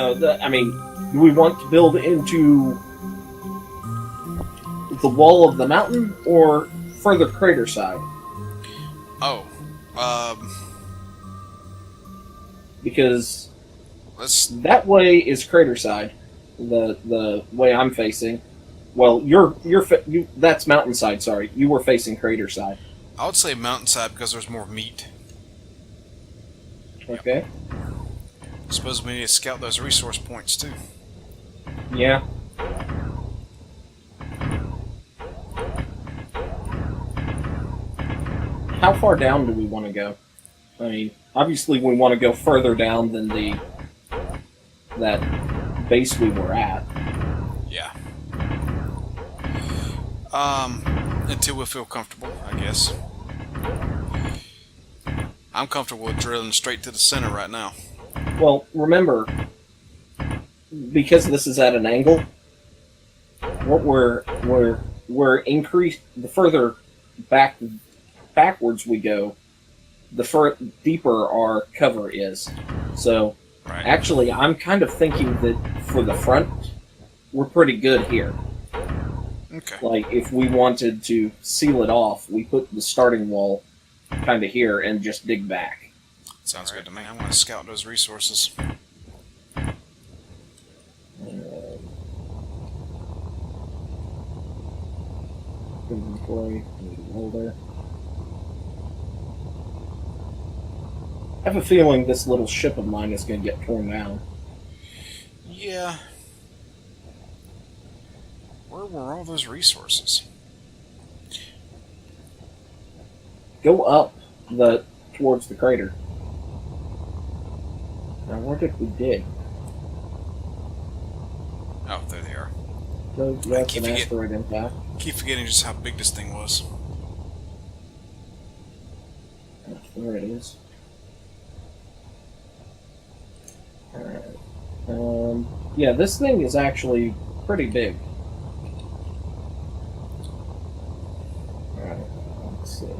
No, I mean, do we want to build into the wall of the mountain or further crater side? Oh, Because let's. that way is crater side. The way I'm facing. Well, that's mountainside. Sorry, you were facing crater side. I would say mountainside because there's more meat. Okay. I suppose we need to scout those resource points too. Yeah. How far down do we want to go? I mean, obviously we want to go further down than that base we were at. Yeah. Until we feel comfortable, I guess. I'm comfortable with drilling straight to the center right now. Well, remember, because this is at an angle, what we're increased. The further backwards we go, the deeper our cover is. So, Right. actually, I'm kind of thinking that for the front, we're pretty good here. Okay. Like, if we wanted to seal it off, we put the starting wall kind of here and just dig back. Sounds good to me. I'm going to scout those resources. Inventory, holder. I have a feeling this little ship of mine is going to get torn down. Yeah. Where were all those resources? Go up towards the crater. Now, where did we dig? Oh, there they are. No, that's an asteroid impact. Keep forgetting just how big this thing was. There it is. Alright. Yeah, this thing is actually pretty big. Alright, let's see.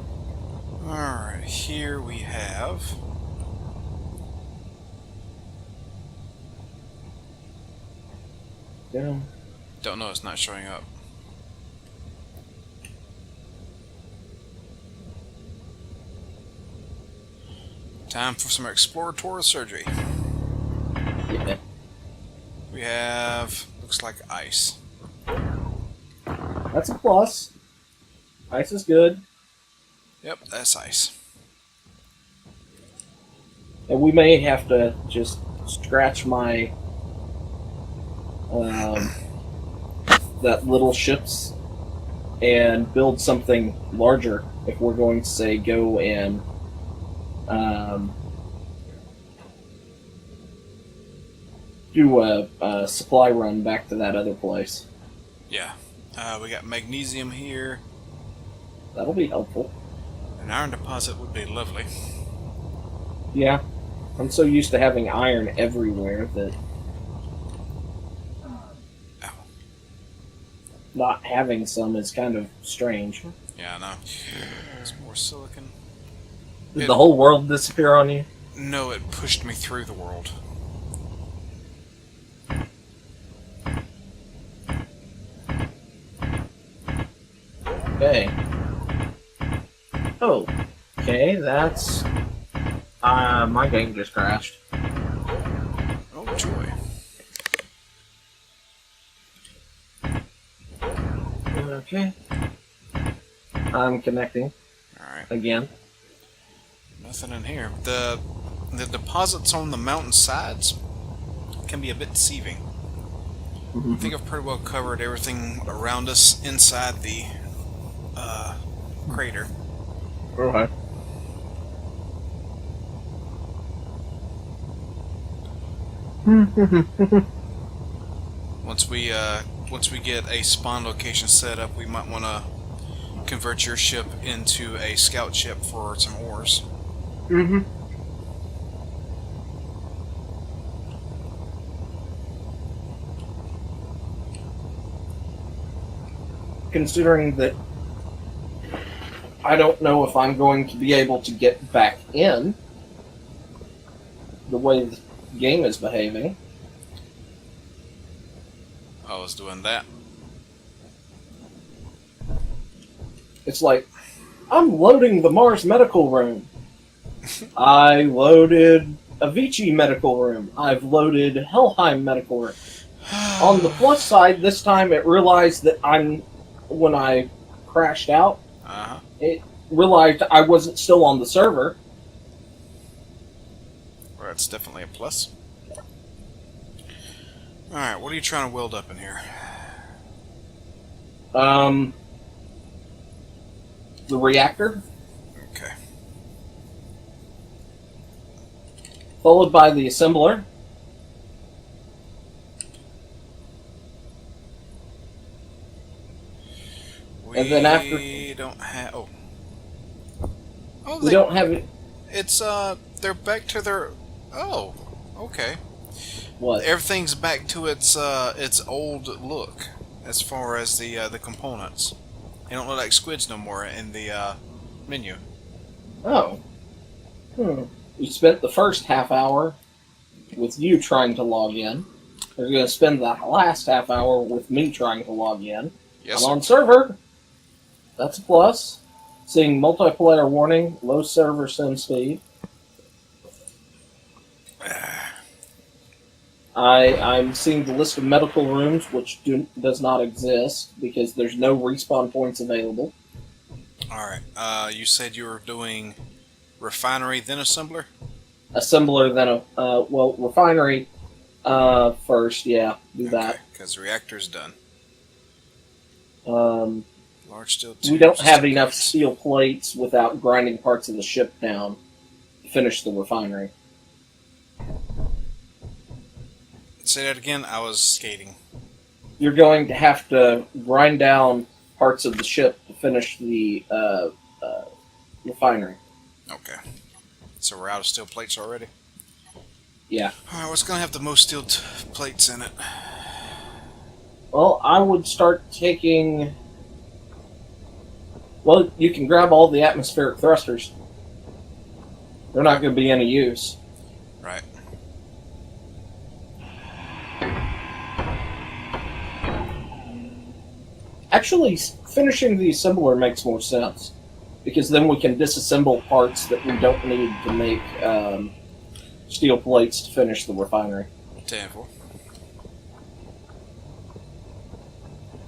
Alright, here we have... Yeah. Don't know, it's not showing up. Time for some exploratory surgery. Yeah. We have... looks like ice. That's a plus. Ice is good. Yep, that's ice. And we may have to just scratch my that little ships and build something larger if we're going to say go and do a supply run back to that other place. Yeah. We got magnesium here. That'll be helpful. An iron deposit would be lovely. Yeah. I'm so used to having iron everywhere that not having some is kind of strange. Yeah, I know. There's more silicon. Did the whole world disappear on you? No, it pushed me through the world. Okay. Oh. Okay, that's... my game just crashed. Oh, joy. Okay. I'm connecting. Alright. Again. Nothing in here. The deposits on the mountain sides can be a bit deceiving. I think I've pretty well covered everything around us inside the crater. Okay. Once we get a spawn location set up, we might want to convert your ship into a scout ship for some ores. Mm-hmm. Considering that I don't know if I'm going to be able to get back in the way the game is behaving. I was doing that. It's like, I'm loading the Mars medical room. I loaded Avicii medical room. I've loaded Helheim medical room. On the plus side, this time it realized that when I crashed out, it realized I wasn't still on the server. Well, that's definitely a plus. Alright, what are you trying to weld up in here? The reactor, Okay. followed by the assembler. And then after... We don't have... Oh. We don't have it... It's, they're back to their... Oh, okay. What? Everything's back to its old look, as far as the components. They don't look like squids no more in the, menu. Oh. We spent the first half hour with you trying to log in. We're going to spend the last half hour with me trying to log in. Yes, I'm on server. That's a plus. Seeing multiplayer warning, low server sim speed. I'm seeing the list of medical rooms, which does not exist because there's no respawn points available. Alright, you said you were doing refinery, then assembler? Assembler, then refinery first, yeah, do that. Because the reactor's done. Large steel We don't have enough steel plates without grinding parts of the ship down to finish the refinery. Say that again, I was skating. You're going to have to grind down parts of the ship to finish the refinery. Okay. So we're out of steel plates already? Yeah. Alright, what's going to have the most steel plates in it? Well, I would start taking... Well, you can grab all the atmospheric thrusters. They're not going to be any use. Right. Actually, finishing the assembler makes more sense. Because then we can disassemble parts that we don't need to make steel plates to finish the refinery. 10-4.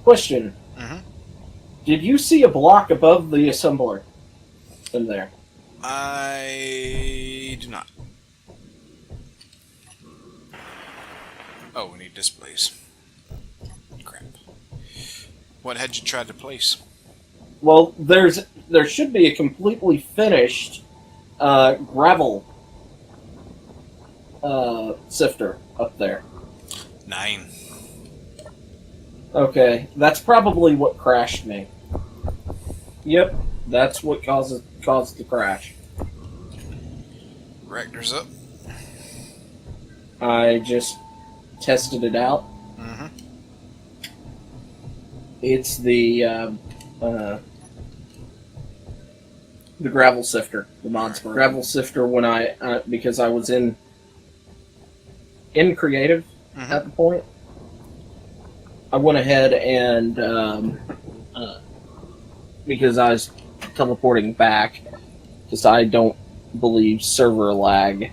Question. Did you see a block above the assembler in there? I do not. Oh, we need displays. Crap. What had you tried to place? Well, there should be a completely finished gravel sifter up there. 9. Okay, that's probably what crashed me. Yep, that's what caused the crash. Reactor's up. I just tested it out. It's the gravel sifter, the mod gravel sifter. When because I was in creative at the point, I went ahead and because I was teleporting back, because I don't believe server lag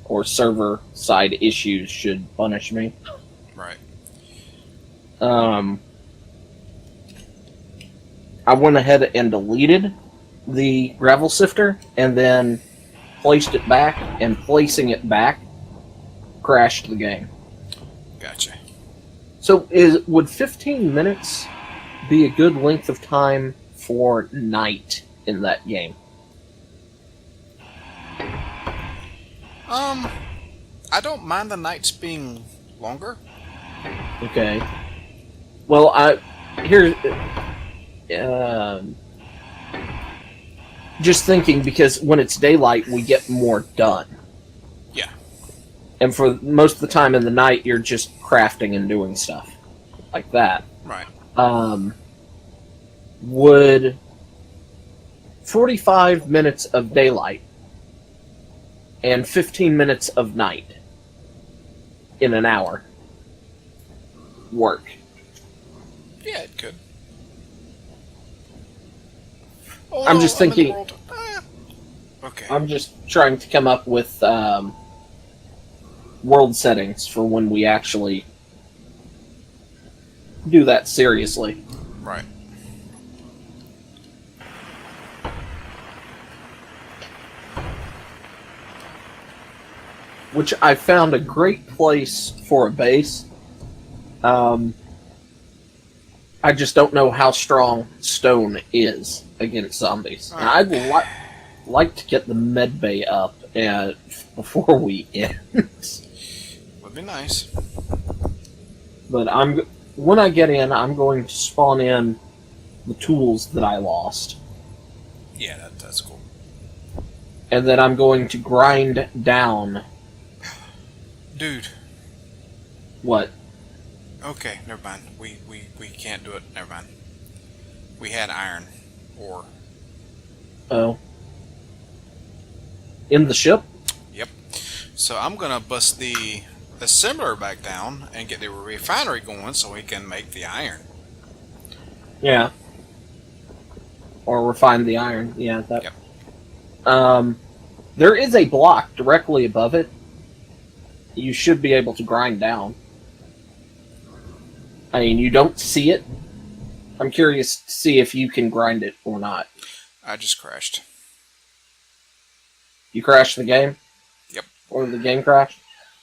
or server side issues should punish me. Right. I went ahead and deleted the gravel sifter and then placed it back, and placing it back crashed the game. Gotcha. So would 15 minutes be a good length of time for night in that game? I don't mind the nights being longer. Okay. Well, just thinking, because when it's daylight, we get more done. Yeah. And for most of the time in the night, you're just crafting and doing stuff like that. Right. Would 45 minutes of daylight and 15 minutes of night in an hour work? Yeah, it could. Oh, I'm no, just I'm in the thinking. world. Okay. I'm just trying to come up with world settings for when we actually do that seriously. Right. Which I found a great place for a base. I just don't know how strong stone is against zombies. And I'd like to get the med bay up before we end. Would be nice. But when I get in, I'm going to spawn in the tools that I lost. Yeah, that's cool. And then I'm going to grind down. Dude. What? Okay, never mind. We can't do it. Never mind. We had iron ore. Oh. In the ship? Yep. So I'm gonna bust the assembler back down and get the refinery going so we can make the iron. Yeah. Or refine the iron. Yeah, that. Yep. There is a block directly above it. You should be able to grind down. I mean, you don't see it. I'm curious to see if you can grind it or not. I just crashed. You crashed the game? Yep. Or the game crashed?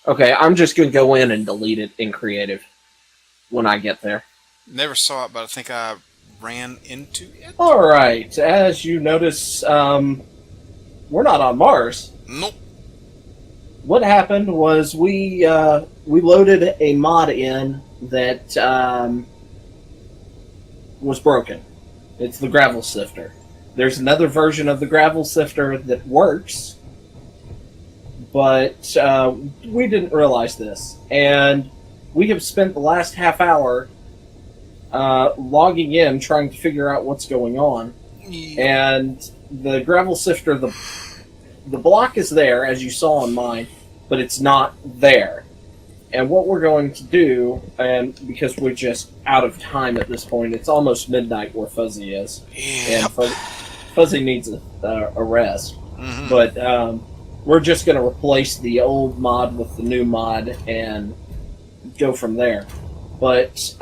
Okay, I'm just going to go in and delete it in creative when I get there. Never saw it, but I think I ran into it. Alright, as you notice, we're not on Mars. Nope. What happened was we loaded a mod in that was broken. It's the gravel sifter. There's another version of the gravel sifter that works, but we didn't realize this. And we have spent the last half hour logging in, trying to figure out what's going on. And the gravel sifter, the block is there, as you saw on mine, but it's not there. And what we're going to do, and because we're just out of time at this point, it's almost midnight where Fuzzy is. Yep. And Fuzzy needs a rest. Mm-hmm. But we're just going to replace the old mod with the new mod and go from there. But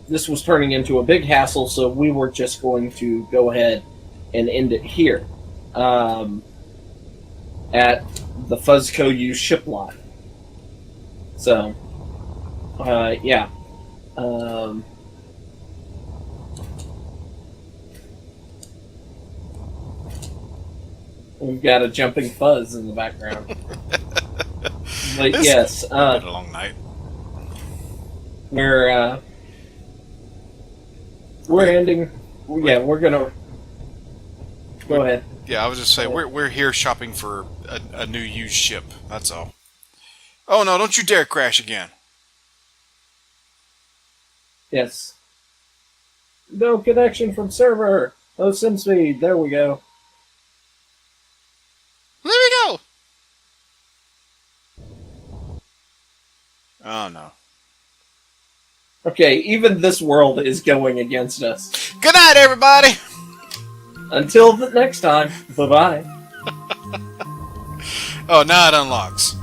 this was turning into a big hassle, so we were just going to go ahead and end it here. At the Fuzzco U ship lot. So, yeah. We've got a jumping Fuzz in the background. But yes, It's been a long night. we're ending. Yeah, we're gonna go ahead. Yeah, I was just saying we're here shopping for a new used ship. That's all. Oh no! Don't you dare crash again. Yes. No connection from server. Oh, sim speed. There we go. There we go. Oh no. Okay, even this world is going against us. Good night, everybody. Until the next time. Bye-bye. Oh, now it unlocks.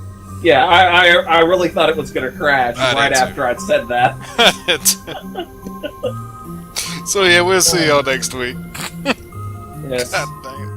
Yeah, I really thought it was going to crash right did too. after I'd said that. So yeah, we'll see y'all next week. Yes. God dang it.